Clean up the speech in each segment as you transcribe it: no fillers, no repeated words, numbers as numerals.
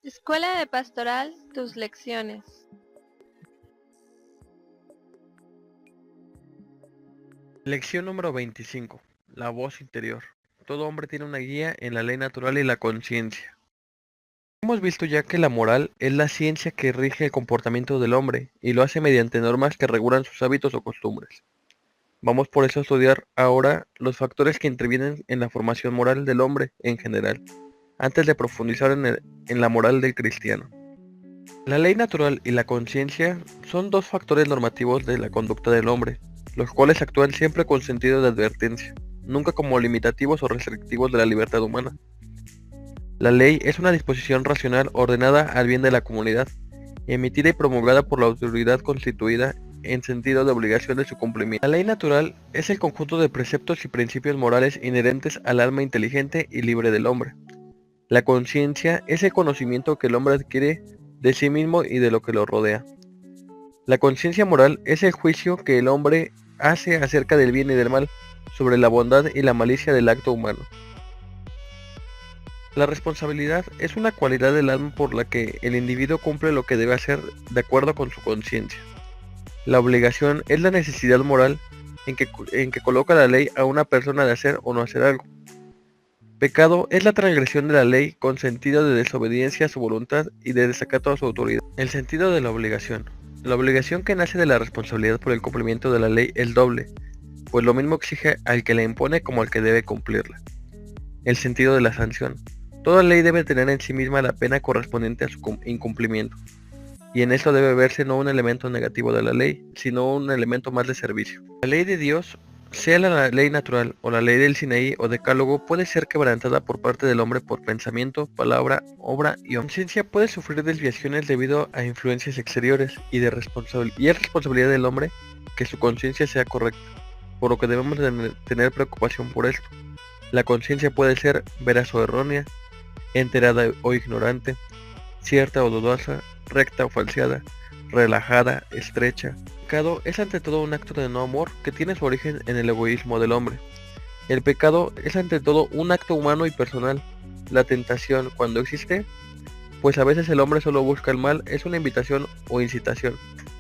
Escuela de Pastoral, tus lecciones. Lección número 25. La voz interior. Todo hombre tiene una guía en la ley natural y la conciencia. Hemos visto ya que la moral es la ciencia que rige el comportamiento del hombre y lo hace mediante normas que regulan sus hábitos o costumbres. Vamos por eso a estudiar ahora los factores que intervienen en la formación moral del hombre en general, antes de profundizar en la moral del cristiano. La ley natural y la conciencia son dos factores normativos de la conducta del hombre, los cuales actúan siempre con sentido de advertencia, nunca como limitativos o restrictivos de la libertad humana. La ley es una disposición racional ordenada al bien de la comunidad, emitida y promulgada por la autoridad constituida en sentido de obligación de su cumplimiento. La ley natural es el conjunto de preceptos y principios morales inherentes al alma inteligente y libre del hombre. La conciencia es el conocimiento que el hombre adquiere de sí mismo y de lo que lo rodea. La conciencia moral es el juicio que el hombre hace acerca del bien y del mal, sobre la bondad y la malicia del acto humano. La responsabilidad es una cualidad del alma por la que el individuo cumple lo que debe hacer de acuerdo con su conciencia. La obligación es la necesidad moral en que coloca la ley a una persona de hacer o no hacer algo. Pecado es la transgresión de la ley con sentido de desobediencia a su voluntad y de desacato a su autoridad. El sentido de la obligación. La obligación que nace de la responsabilidad por el cumplimiento de la ley es doble, pues lo mismo exige al que la impone como al que debe cumplirla. El sentido de la sanción. Toda ley debe tener en sí misma la pena correspondiente a su incumplimiento, y en esto debe verse no un elemento negativo de la ley, sino un elemento más de servicio. La ley de Dios, sea la ley natural o la ley del Sinaí o decálogo, puede ser quebrantada por parte del hombre por pensamiento, palabra, obra y omisión. La conciencia puede sufrir desviaciones debido a influencias exteriores y es responsabilidad del hombre que su conciencia sea correcta, por lo que debemos tener preocupación por esto. La conciencia puede ser veraz o errónea, enterada o ignorante, cierta o dudosa, recta o falseada, relajada, estrecha. El pecado es ante todo un acto de no amor que tiene su origen en el egoísmo del hombre. El pecado es ante todo un acto humano y personal. La tentación, cuando existe, pues a veces el hombre solo busca el mal, es una invitación o incitación,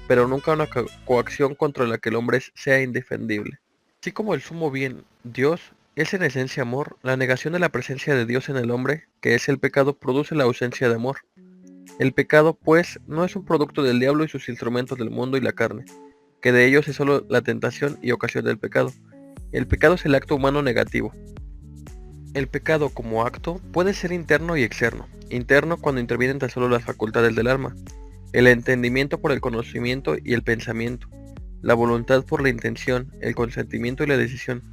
pero nunca una coacción contra la que el hombre sea indefendible. Así como el sumo bien, Dios, es en esencia amor, la negación de la presencia de Dios en el hombre, que es el pecado, produce la ausencia de amor. El pecado, pues, no es un producto del diablo y sus instrumentos del mundo y la carne, que de ellos es solo la tentación y ocasión del pecado. El pecado es el acto humano negativo. El pecado como acto puede ser interno y externo. Interno cuando intervienen tan solo las facultades del alma, el entendimiento por el conocimiento y el pensamiento, la voluntad por la intención, el consentimiento y la decisión.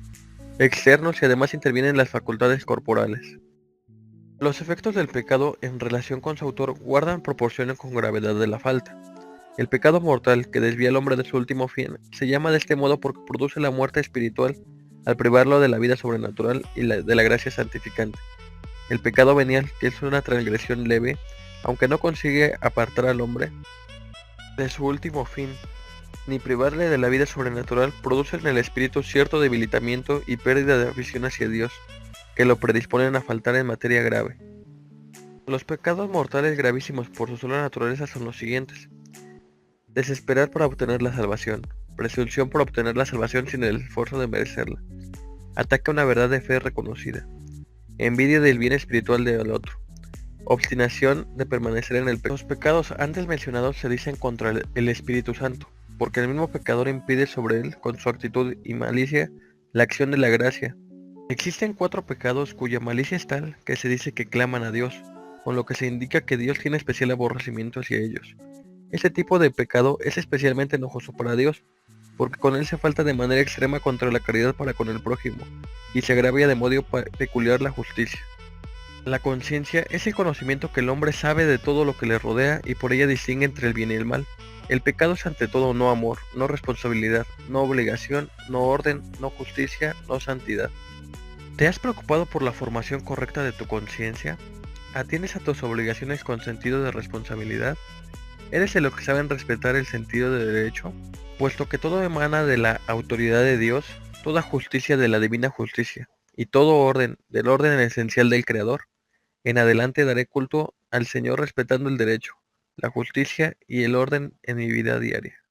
Externo si además intervienen las facultades corporales. Los efectos del pecado en relación con su autor guardan proporción con gravedad de la falta. El pecado mortal que desvía al hombre de su último fin se llama de este modo porque produce la muerte espiritual al privarlo de la vida sobrenatural y de la gracia santificante. El pecado venial, que es una transgresión leve, aunque no consigue apartar al hombre de su último fin, ni privarle de la vida sobrenatural, produce en el espíritu cierto debilitamiento y pérdida de afición hacia Dios, que lo predisponen a faltar en materia grave. Los pecados mortales gravísimos por su sola naturaleza son los siguientes: desesperar para obtener la salvación, presunción por obtener la salvación sin el esfuerzo de merecerla, ataque a una verdad de fe reconocida, envidia del bien espiritual del otro, obstinación de permanecer en el pecado. Los pecados antes mencionados se dicen contra el Espíritu Santo, porque el mismo pecador impide sobre él, con su actitud y malicia, la acción de la gracia. Existen 4 pecados cuya malicia es tal que se dice que claman a Dios, con lo que se indica que Dios tiene especial aborrecimiento hacia ellos. Este tipo de pecado es especialmente enojoso para Dios, porque con él se falta de manera extrema contra la caridad para con el prójimo, y se agravia de modo peculiar la justicia. La conciencia es el conocimiento que el hombre sabe de todo lo que le rodea y por ella distingue entre el bien y el mal. El pecado es ante todo no amor, no responsabilidad, no obligación, no orden, no justicia, no santidad. ¿Te has preocupado por la formación correcta de tu conciencia? ¿Atiendes a tus obligaciones con sentido de responsabilidad? ¿Eres de los que saben respetar el sentido de derecho? Puesto que todo emana de la autoridad de Dios, toda justicia de la divina justicia, y todo orden del orden esencial del Creador. En adelante daré culto al Señor respetando el derecho, la justicia y el orden en mi vida diaria.